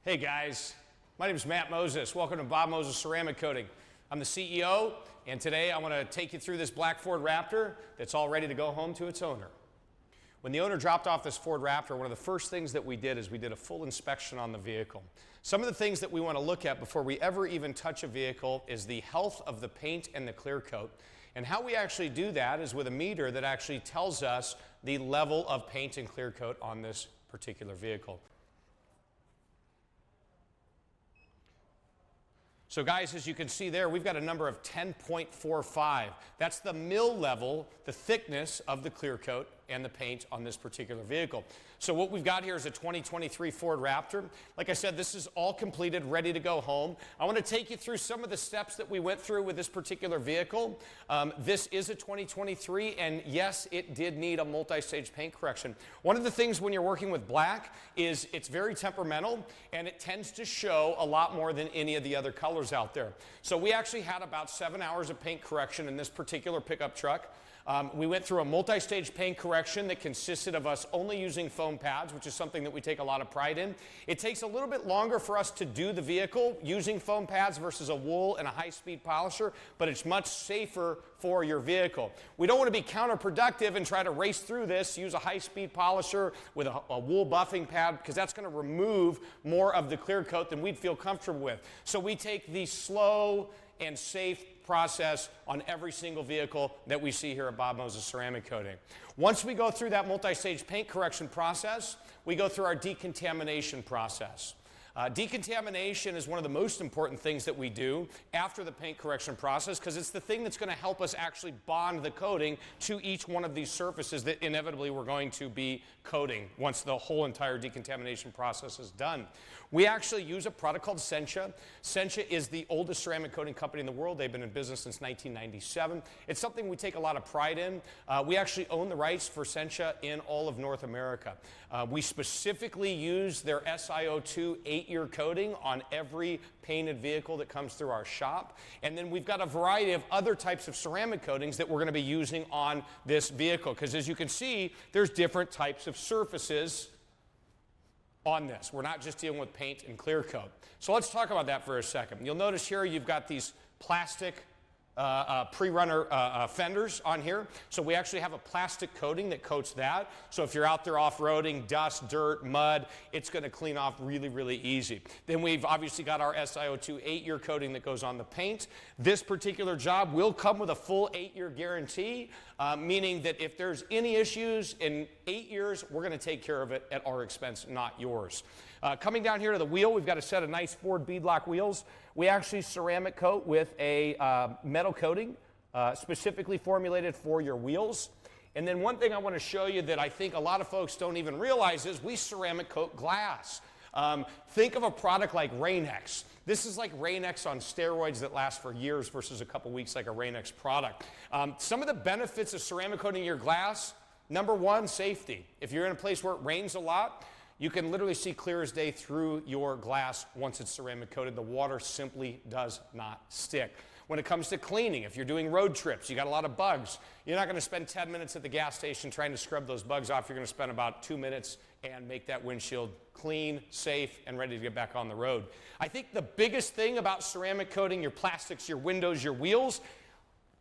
Hey guys, my name is Matt Moses. Welcome to Bob Moses Ceramic Coating. I'm the CEO, and today I want to take you through this black Ford Raptor that's all ready to go home to its owner. When the owner dropped off this Ford Raptor, one of the first things that we did is we did a full inspection on the vehicle. Some of the things that we want to look at before we ever even touch a vehicle is the health of the paint and the clear coat. And how we actually do that is with a meter that actually tells us the level of paint and clear coat on this particular vehicle. So guys, as you can see there, we've got a number of 10.45. That's the mil level, the thickness of the clear coat and the paint on this particular vehicle. So what we've got here is a 2023 Ford Raptor. Like I said, this is all completed, ready to go home. I want to take you through some of the steps that we went through with this particular vehicle. This is a 2023, and yes, it did need a multi-stage paint correction. One of the things when you're working with black is it's very temperamental, and it tends to show a lot more than any of the other colors out there. So we actually had about 7 hours of paint correction in this particular pickup truck. We went through a multi-stage paint correction that consisted of us only using foam pads, which is something that we take a lot of pride in. It takes a little bit longer for us to do the vehicle using foam pads versus a wool and a high-speed polisher, but it's much safer for your vehicle. We don't want to be counterproductive and try to race through this, use a high-speed polisher with a wool buffing pad, because that's going to remove more of the clear coat than we'd feel comfortable with. So we take the slow and safe process on every single vehicle that we see here at Bob Moses Ceramic Coating. Once we go through that multi-stage paint correction process, we go through our decontamination process. Decontamination is one of the most important things that we do after the paint correction process, because it's the thing that's going to help us actually bond the coating to each one of these surfaces that inevitably we're going to be coating once the whole entire decontamination process is done. We actually use a product called Sencha. Sencha is the oldest ceramic coating company in the world. They've been in business since 1997. It's something we take a lot of pride in. We actually own the rights for Sencha in all of North America. We specifically use their SiO2 8-year coating on every painted vehicle that comes through our shop. And then we've got a variety of other types of ceramic coatings that we're going to be using on this vehicle, because as you can see, there's different types of surfaces on this. We're not just dealing with paint and clear coat. So let's talk about that for a second. You'll notice here you've got these plastic pre-runner fenders on here. So we actually have a plastic coating that coats that. So if you're out there off-roading, dust, dirt, mud, it's going to clean off really, really easy. Then we've obviously got our SiO2 8-year coating that goes on the paint. This particular job will come with a full 8-year guarantee, meaning that if there's any issues in 8 years, we're going to take care of it at our expense, not yours. Coming down here to the wheel, we've got a set of nice Ford beadlock wheels. We actually ceramic coat with a metal coating specifically formulated for your wheels. And then one thing I want to show you that I think a lot of folks don't even realize is we ceramic coat glass. Think of a product like Rain-X. This is like Rain-X on steroids that last for years versus a couple weeks like a Rain-X product. Some of the benefits of ceramic coating your glass, number one, safety. If you're in a place where it rains a lot, you can literally see clear as day through your glass once it's ceramic coated. The water simply does not stick. When it comes to cleaning, if you're doing road trips, you got a lot of bugs, you're not going to spend 10 minutes at the gas station trying to scrub those bugs off. You're going to spend about 2 minutes and make that windshield clean, safe, and ready to get back on the road. I think the biggest thing about ceramic coating your plastics, your windows, your wheels,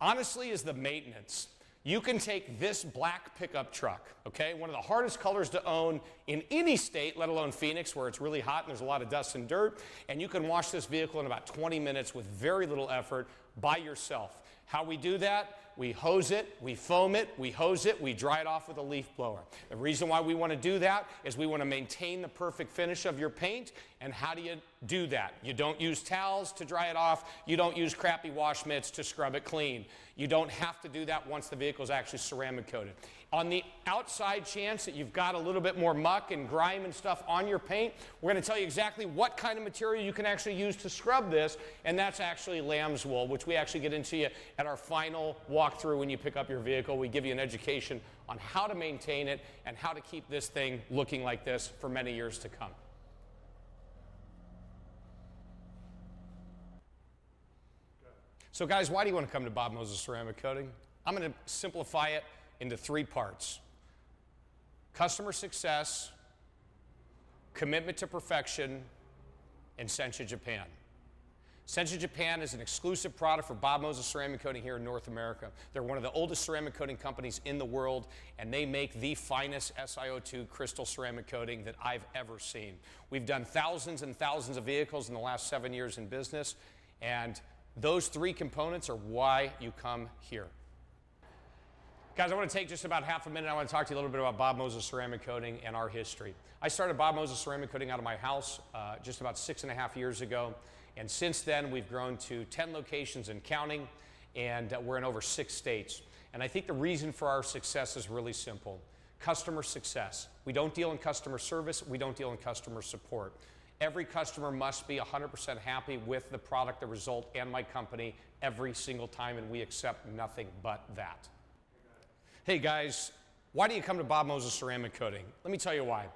honestly, is the maintenance. You can take this black pickup truck, okay, one of the hardest colors to own in any state, let alone Phoenix, where it's really hot and there's a lot of dust and dirt, and you can wash this vehicle in about 20 minutes with very little effort by yourself. How we do that? We hose it, we foam it, we hose it, we dry it off with a leaf blower. The reason why we want to do that is we want to maintain the perfect finish of your paint. And how do you do that? You don't use towels to dry it off. You don't use crappy wash mitts to scrub it clean. You don't have to do that once the vehicle is actually ceramic coated. On the outside chance that you've got a little bit more muck and grime and stuff on your paint, we're going to tell you exactly what kind of material you can actually use to scrub this, and that's actually lamb's wool, which we actually get into you at our final walkthrough when you pick up your vehicle. We give you an education on how to maintain it and how to keep this thing looking like this for many years to come. So guys, why do you want to come to Bob Moses Ceramic Coating? I'm going to simplify it into 3 parts: customer success, commitment to perfection, and Sencha Japan. Sencha Japan is an exclusive product for Bob Moses Ceramic Coating here in North America. They're one of the oldest ceramic coating companies in the world, and they make the finest SiO2 crystal ceramic coating that I've ever seen. We've done thousands and thousands of vehicles in the last 7 years in business, and those three components are why you come here. Guys, I want to take just about half a minute. I want to talk to you a little bit about Bob Moses Ceramic Coating and our history. I started Bob Moses Ceramic Coating out of my house just about 6.5 years ago. And since then, we've grown to 10 locations and counting, and we're in over 6 states. And I think the reason for our success is really simple. Customer success. We don't deal in customer service. We don't deal in customer support. Every customer must be 100% happy with the product, the result, and my company every single time, and we accept nothing but that. Hey guys, why do you come to Bob Moses Ceramic Coating? Let me tell you why.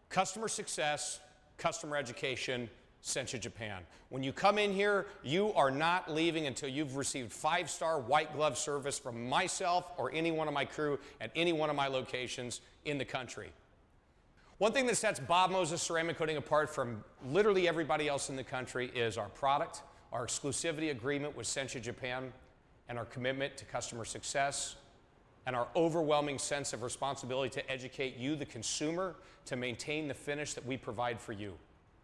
Customer success, customer education, Sencha Japan. When you come in here, you are not leaving until you've received 5-star white glove service from myself or any one of my crew at any one of my locations in the country. One thing that sets Bob Moses Ceramic Coating apart from literally everybody else in the country is our product, our exclusivity agreement with Sencha Japan, and our commitment to customer success, and our overwhelming sense of responsibility to educate you, the consumer, to maintain the finish that we provide for you.